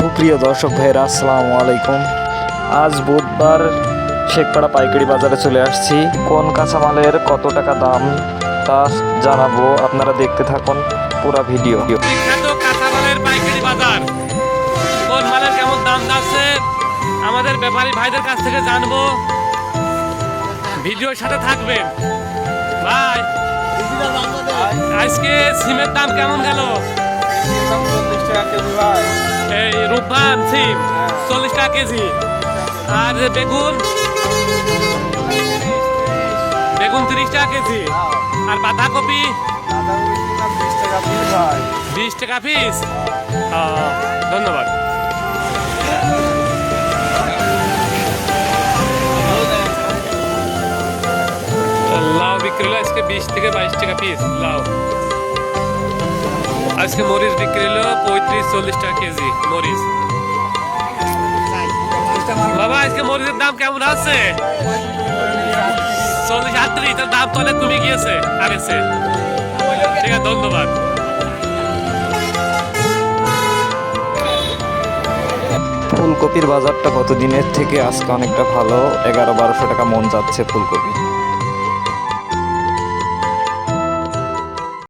সুপ্রিয় দর্শক ভাইরা, আসসালামু আলাইকুম। আজ বুধবার শেখপাড়া পাইকারি বাজারে চলে আসছি। কোন কাঁচামালের কত টাকা দাম তা জানাবো, আপনারা দেখতে থাকুন পুরো ভিডিও। বিখ্যাত কাঁচামালের পাইকারি বাজার, কোন মালের কেমন দাম যাচ্ছে আমাদের ব্যাপারী ভাইদের কাছ থেকে জানবো। ভিডিওর সাথে থাকবেন ভাই। আজকে সিমের দাম কেমন গেল? এই রূপবান সিম 40 টাকা কেজি। আর বেগুন 30 টাকা কেজি। আর বাঁধাকপি 20 টাকা পিস। ধন্যবাদ। লাউ বিক্রি হলো আজকে 20 থেকে 22 টাকা পিস লাউ। আজকে মরিচ বিক্রি হলো 35-40 টাকা কেজি মরিচ। বাবা আজকে মরিচের দাম কেমন আছে? 40-38। তার দাম তো অনেক কমে গিয়েছে আগেছে। ঠিক আছে, ধন্যবাদ। ফুলকপির বাজারটা গত দিনের থেকে আজকে অনেকটা ভালো, 1100-1200 টাকা মন যাচ্ছে ফুলকপি।